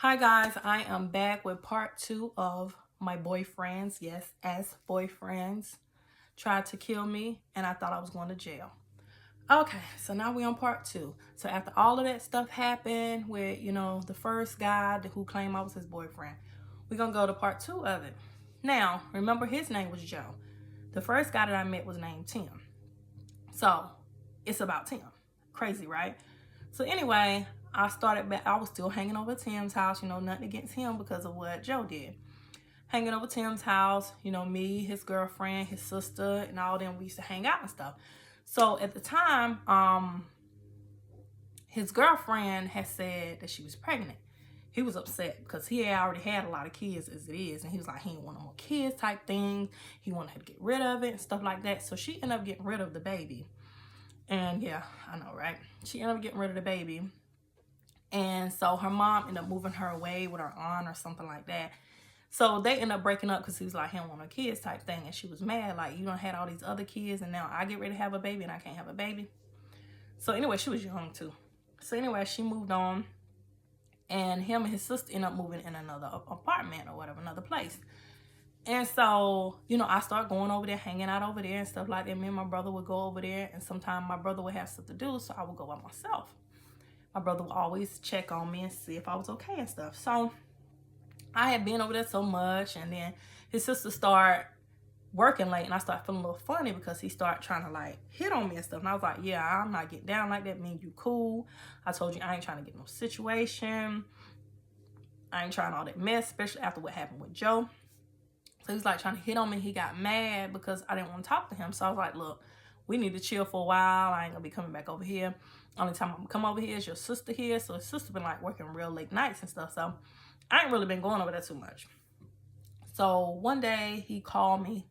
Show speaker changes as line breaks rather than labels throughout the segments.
Hi guys, I am back with part 2 of my boyfriends, yes, as boyfriends, tried to kill me and I thought I was going to jail. Okay, so now we're on part 2. So after all of that stuff happened with, the first guy who claimed I was his boyfriend, we're going to go to part 2 of it. Now, remember his name was Joe. The first guy that I met was named Tim. So it's about Tim. Crazy, right? So anyway, I started back. I was still hanging over Tim's house, nothing against him because of what Joe did. Hanging over Tim's house, me, his girlfriend, his sister, and all them, we used to hang out and stuff. So at the time, his girlfriend had said that she was pregnant. He was upset because he had already had a lot of kids as it is. And he was like, he didn't want no more kids type thing. He wanted her to get rid of it and stuff like that. So she ended up getting rid of the baby. And yeah, I know, right? She ended up getting rid of the baby. And so her mom ended up moving her away with her aunt or something like that. So they ended up breaking up because he was like, he don't want no kids type thing. And she was mad, like, you done had all these other kids and now I get ready to have a baby and I can't have a baby. So anyway, she was young too. So anyway, she moved on. And him and his sister ended up moving in another apartment or whatever, another place. And so, I started going over there, hanging out over there and stuff like that. Me and my brother would go over there. And sometimes my brother would have stuff to do, so I would go by myself. My brother would always check on me and see if I was okay and stuff. So I had been over there so much. And then his sister started working late. And I started feeling a little funny because he started trying to, like, hit on me and stuff. And I was like, yeah, I'm not getting down like that. Me and you cool. I told you I ain't trying to get no situation. I ain't trying all that mess, especially after what happened with Joe. So he was like trying to hit on me. He got mad because I didn't want to talk to him. So I was like, look, we need to chill for a while. I ain't gonna be coming back over here. Only time I'm gonna come over here is your sister here. So his sister been like working real late nights and stuff. So I ain't really been going over there too much. So one day he called me.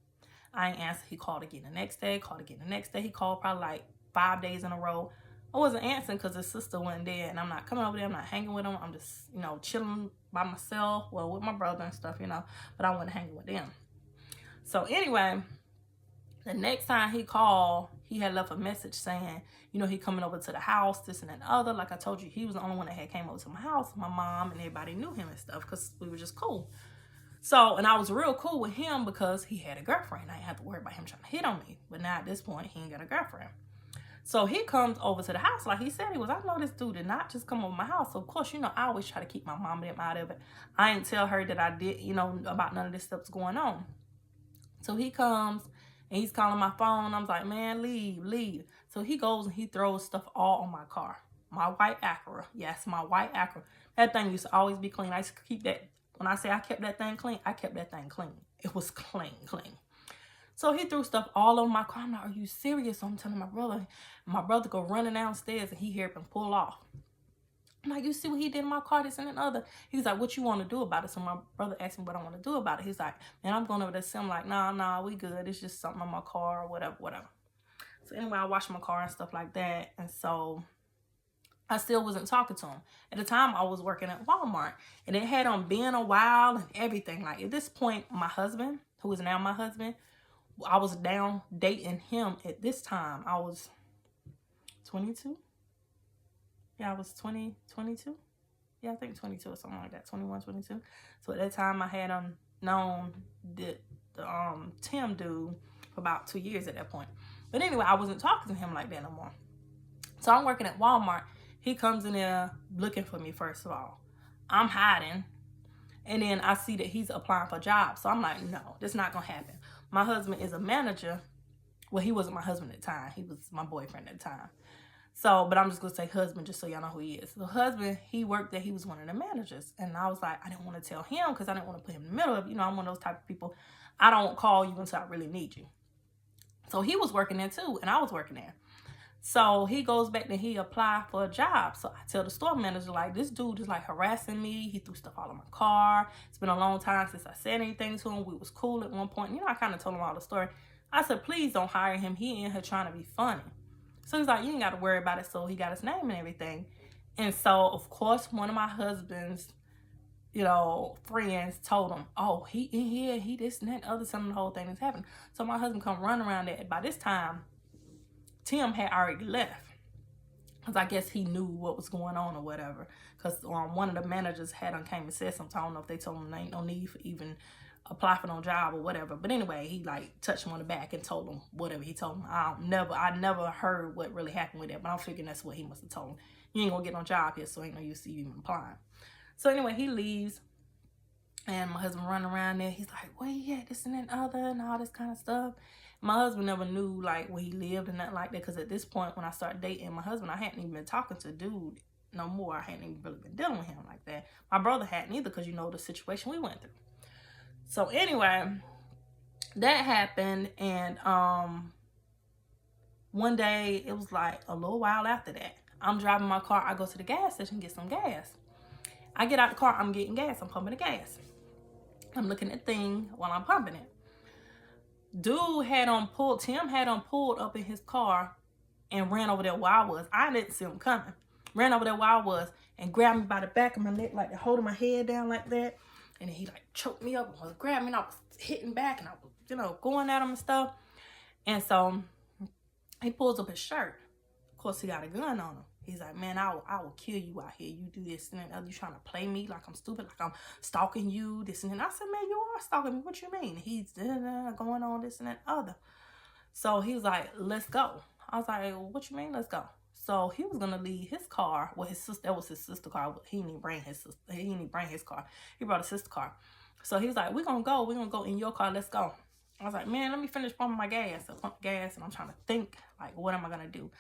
I ain't answered. He called again the next day, called again the next day. He called probably like 5 days in a row. I wasn't answering because his sister wasn't there, and I'm not coming over there. I'm not hanging with him. I'm just, chilling by myself, well, with my brother and stuff, but I wasn't hanging with them. So anyway, the next time he called, he had left a message saying, he coming over to the house, this and that and other. Like I told you, he was the only one that had came over to my house. My mom and everybody knew him and stuff because we were just cool. So, and I was real cool with him because he had a girlfriend. I didn't have to worry about him trying to hit on me. But now at this point, he ain't got a girlfriend. So he comes over to the house like he said he was. I know this dude did not just come over my house. So, of course, I always try to keep my mom and them out of it. I ain't tell her that I did, about none of this stuff's going on. So he comes and he's calling my phone. I'm like, man, leave. So he goes and he throws stuff all on my car. My white Acura. Yes, my white Acura. That thing used to always be clean. I used to keep that. When I say I kept that thing clean, I kept that thing clean. It was clean. So he threw stuff all over my car. I'm like, are you serious? So I'm telling my brother. My brother go running downstairs and he heard him pull off. I'm like, you see what he did in my car, this and that and other. He's like, what you want to do about it? So my brother asked me what I want to do about it. He's like, man, I'm going over there. I'm like, nah, we good. It's just something on my car or whatever. So anyway, I washed my car and stuff like that. And so I still wasn't talking to him. At the time, I was working at Walmart. And it had been a while and everything. Like, at this point, my husband, who is now my husband, I was down dating him at this time. I was 22. Yeah, I was 22. Yeah, I think 22 or something like that. 21, 22. So at that time, I had known the Tim dude for about 2 years at that point. But anyway, I wasn't talking to him like that no more. So I'm working at Walmart. He comes in there looking for me, first of all. I'm hiding. And then I see that he's applying for jobs. So I'm like, no, that's not going to happen. My husband is a manager. Well, he wasn't my husband at the time. He was my boyfriend at the time. So, but I'm just going to say husband just so y'all know who he is. The husband, he worked there. He was one of the managers. And I was like, I didn't want to tell him because I didn't want to put him in the middle of, I'm one of those type of people. I don't call you until I really need you. So he was working there too. And I was working there. So he goes back and he applied for a job. So I tell the store manager, like, this dude is like harassing me. He threw stuff all in my car. It's been a long time since I said anything to him. We was cool at one point. I kind of told him all the story. I said, please don't hire him. He in here trying to be funny. So he's like, you ain't got to worry about it. So he got his name and everything. And so, of course, one of my husband's, friends told him, oh, he in here, he this and that, other, some of the whole thing that's happened. So my husband come run around there. By this time, Tim had already left. because I guess he knew what was going on or whatever. Because one of the managers came and said something. I don't know if they told him there ain't no need for even apply for no job or whatever. But anyway, he like touched him on the back and told him whatever he told him. I never heard what really happened with that, but I'm figuring that's what he must have told him. You ain't gonna get no job here, so ain't no use to you even applying. So anyway, he leaves, and my husband running around there. He's like, where he at, this and that and other, and all this kind of stuff. My husband never knew like where he lived and nothing like that, because at this point when I started dating my husband, I hadn't even been talking to dude no more. I hadn't even really been dealing with him like that. My brother hadn't either, because you know the situation we went through. So anyway, that happened, and one day, it was like a little while after that, I'm driving my car. I go to the gas station and get some gas. I get out the car, I'm getting gas. I'm pumping the gas. I'm looking at the thing while I'm pumping it. Tim had pulled up in his car and ran over there where I was. I didn't see him coming. Ran over there where I was and grabbed me by the back of my neck, like holding my head down like that. And then he like choked me up and was grabbing me, and I was hitting back, and I was, you know, going at him and stuff. And so he pulls up his shirt. Of course, he got a gun on him. He's like, man, I will kill you out here. You do this and that. You trying to play me like I'm stupid, like I'm stalking you, this and that. I said, man, you are stalking me. What you mean? He's going on this and that other. So he was like, let's go. I was like, what you mean, let's go? So he was gonna leave his car. Well, his sister, that was his sister's car. He didn't even bring his sister. He didn't even bring his car. He brought his sister's car. So he was like, we're gonna go in your car. Let's go. I was like, man, let me finish pumping my gas. I pump gas, and I'm trying to think, like, what am I gonna do?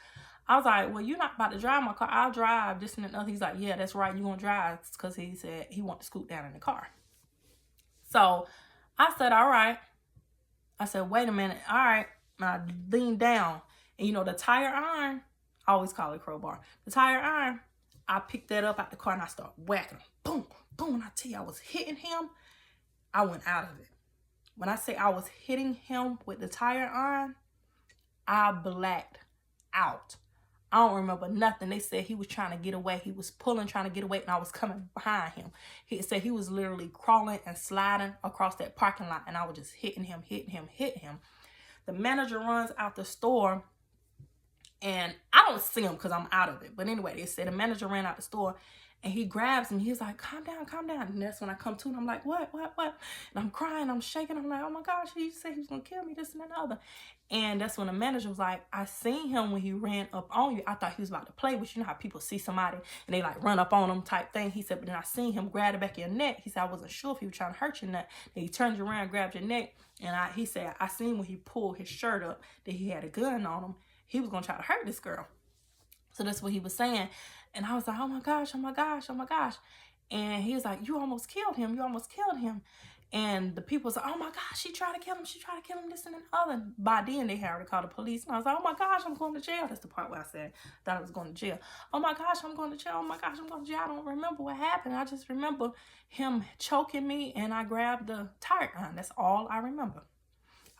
I was like, well, you're not about to drive my car. I'll drive this and that. He's like, yeah, that's right. You're gonna drive, because he said he wanted to scoot down in the car. So I said, all right. I said, wait a minute. All right. And I leaned down, and you know the tire iron. I always call it crowbar. The tire iron, I picked that up out the car and I started whacking him. Boom, boom. And I tell you, I was hitting him. I went out of it. When I say I was hitting him with the tire iron, I blacked out. I don't remember nothing. They said he was trying to get away. He was pulling, trying to get away, and I was coming behind him. He said he was literally crawling and sliding across that parking lot, and I was just hitting him. The manager runs out the store, and I don't see him because I'm out of it. But anyway, they said the manager ran out the store, and he grabs me. He's like, calm down. And that's when I come to, and I'm like, what? And I'm crying, I'm shaking. I'm like, oh my gosh, he said he was going to kill me, this and that and other. And that's when the manager was like, I seen him when he ran up on you. I thought he was about to play with you. You know how people see somebody and they like run up on them type thing. He said, but then I seen him grab the back of your neck. He said, I wasn't sure if he was trying to hurt your neck. Then he turned you around, grabbed your neck. And he said, I seen when he pulled his shirt up that he had a gun on him. He was going to try to hurt this girl. So that's what he was saying. And I was like, oh my gosh. And he was like, you almost killed him. And the people was like, oh my gosh, she tried to kill him, this and that other. By then, they had already called the police. And I was like, oh my gosh, I'm going to jail. That's the part where I said that I was going to jail. Oh my gosh, I'm going to jail. I don't remember what happened. I just remember him choking me, and I grabbed the tire iron. That's all I remember.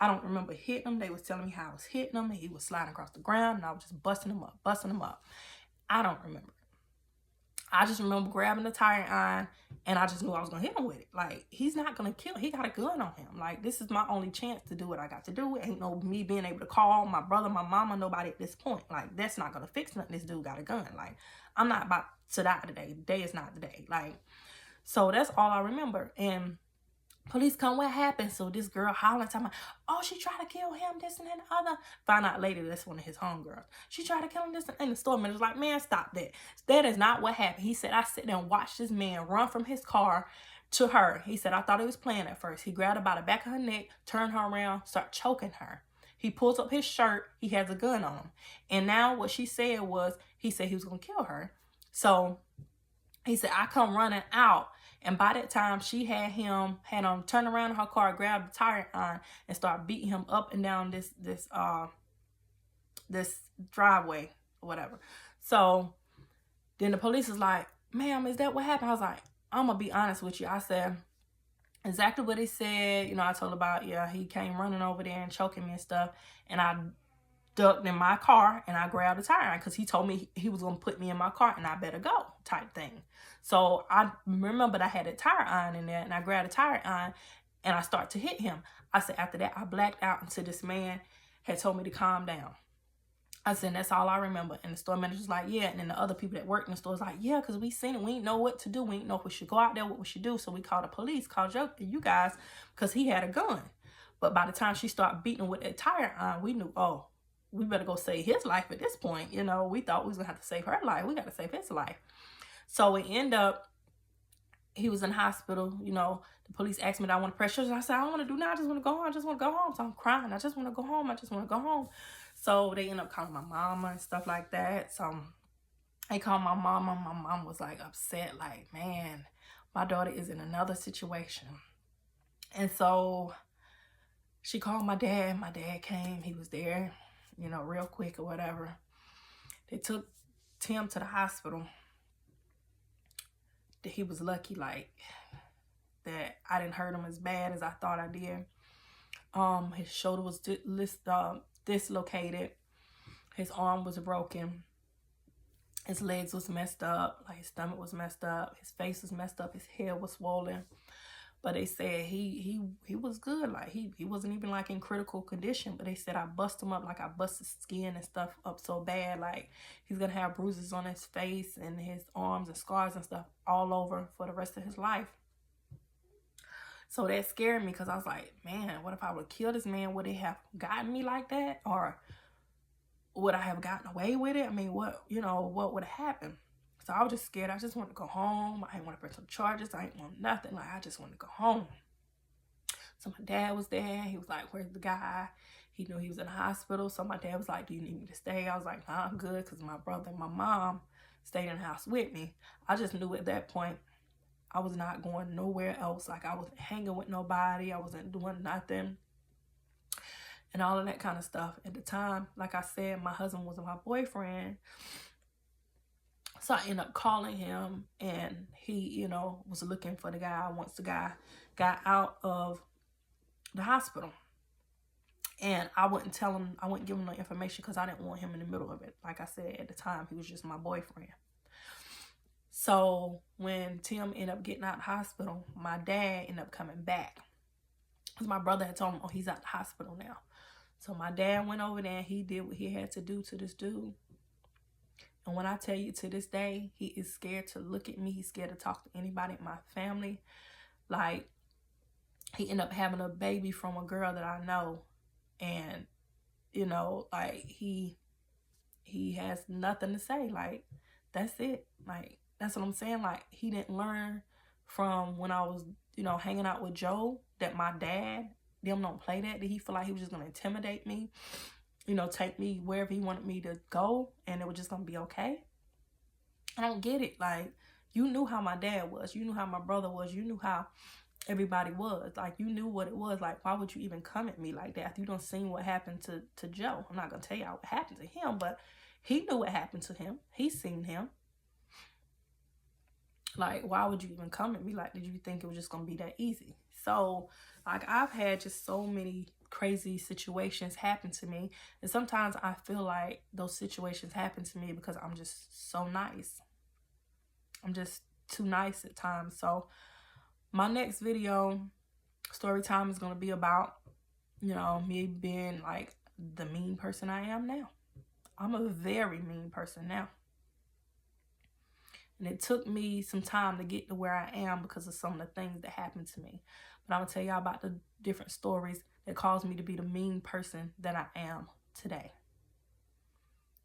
I don't remember hitting him. They was telling me how I was hitting him, and he was sliding across the ground, and I was just busting him up. I don't remember. I just remember grabbing the tire iron, and I just knew I was going to hit him with it. Like, he's not going to kill. He got a gun on him. Like, this is my only chance to do what I got to do. Ain't no me being able to call my brother, my mama, nobody at this point. Like, that's not going to fix nothing. This dude got a gun. Like, I'm not about to die today. The day is not the day. Like, so that's all I remember. And police come, what happened? So this girl hollering, talking about, oh, she tried to kill him, this and that and other. Find out later that's one of his homegirls. She tried to kill him, this and the store manager was like, man, stop that. That is not what happened. He said, I sat there and watched this man run from his car to her. He said, I thought he was playing at first. He grabbed her by the back of her neck, turned her around, started choking her. He pulls up his shirt. He has a gun on him. And now what she said was, he said he was going to kill her. So he said, I come running out. And by that time, she had him turn around in her car, grab the tire iron, and start beating him up and down this driveway or whatever. So then the police was like, ma'am, is that what happened? I was like, I'm going to be honest with you. I said exactly what he said. You know, I told about, yeah, he came running over there and choking me and stuff. And I ducked in my car and I grabbed the tire iron because he told me he was going to put me in my car and I better go type thing. So I remembered I had a tire iron in there, and I grabbed a tire iron and I started to hit him. I said after that, I blacked out until this man had told me to calm down. I said, that's all I remember. And the store manager's like, yeah. And then the other people that worked in the store was like, yeah, because we seen it. We didn't know what to do. We didn't know if we should go out there, what we should do. So we called the police, called you guys, because he had a gun. But by the time she started beating him with that tire iron, we knew, oh, we better go save his life at this point. You know, we thought we was going to have to save her life. We got to save his life. So we end up, he was in the hospital. You know, the police asked me, do I want to press charges? I said, I don't want to do now. I just want to go home. I just want to go home. So I'm crying. I just want to go home. I just want to go home. So they end up calling my mama and stuff like that. So they called my mama. My mom was like upset, like, man, my daughter is in another situation. And so she called my dad. My dad came. He was there, you know, real quick or whatever. They took Tim to the hospital. He was lucky, like, that I didn't hurt him as bad as I thought I did. His shoulder was dislocated. His arm was broken. His legs was messed up. Like, his stomach was messed up. His face was messed up. His hair was swollen. But they said he was good. Like, he wasn't even, like, in critical condition. But they said I bust him up, like I bust his skin and stuff up so bad. Like, he's going to have bruises on his face and his arms and scars and stuff all over for the rest of his life. So that scared me because I was like, man, what if I would kill this man? Would it have gotten me like that? Or would I have gotten away with it? I mean, what would have happened? So I was just scared. I just wanted to go home. I didn't want to press some charges. I didn't want nothing. Like, I just wanted to go home. So my dad was there. He was like, where's the guy? He knew he was in the hospital. So my dad was like, do you need me to stay? I was like, nah, I'm good, because my brother and my mom stayed in the house with me. I just knew at that point I was not going nowhere else. Like, I wasn't hanging with nobody. I wasn't doing nothing. And all of that kind of stuff. At the time, like I said, my husband was my boyfriend. So I ended up calling him, and he, you know, was looking for the guy once the guy got out of the hospital. And I wouldn't tell him, I wouldn't give him no information because I didn't want him in the middle of it. Like I said, at the time, he was just my boyfriend. So when Tim ended up getting out of the hospital, my dad ended up coming back. Because my brother had told him, oh, he's out of the hospital now. So my dad went over there and he did what he had to do to this dude. And when I tell you, to this day, he is scared to look at me. He's scared to talk to anybody in my family. Like, he ended up having a baby from a girl that I know. And, you know, like, he has nothing to say. Like, that's it. Like, that's what I'm saying. Like, he didn't learn from when I was, you know, hanging out with Joe that my dad, them don't play that. Did he feel like he was just going to intimidate me? You know, take me wherever he wanted me to go, and it was just going to be okay? I don't get it. Like, you knew how my dad was. You knew how my brother was. You knew how everybody was. Like, you knew what it was. Like, why would you even come at me like that? After you done seen what happened to Joe. I'm not going to tell you what happened to him, but he knew what happened to him. He seen him. Like, why would you even come at me? Like, did you think it was just going to be that easy? So, like, I've had just so many crazy situations happen to me. And sometimes I feel like those situations happen to me because I'm just so nice. I'm just too nice at times. So, my next video, story time, is going to be about, you know, me being, like, the mean person I am now. I'm a very mean person now. And it took me some time to get to where I am because of some of the things that happened to me. But I'm going to tell y'all about the different stories that caused me to be the mean person that I am today.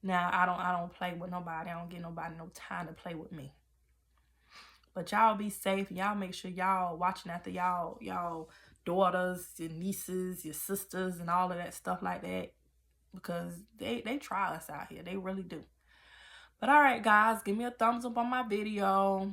Now, I don't play with nobody. I don't give nobody no time to play with me. But y'all be safe. Y'all make sure y'all watching after y'all daughters, your nieces, your sisters, and all of that stuff like that. Because they try us out here. They really do. But all right, guys, give me a thumbs up on my video.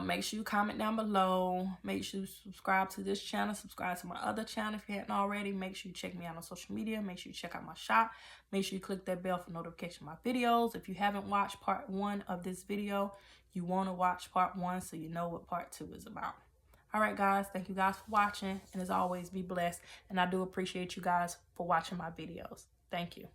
Make sure you comment down below. Make sure you subscribe to this channel. Subscribe to my other channel if you hadn't already. Make sure you check me out on social media. Make sure you check out my shop. Make sure you click that bell for notification of my videos. If you haven't watched part 1 of this video, you want to watch part 1 so you know what part 2 is about. All right, guys. Thank you guys for watching. And as always, be blessed. And I do appreciate you guys for watching my videos. Thank you.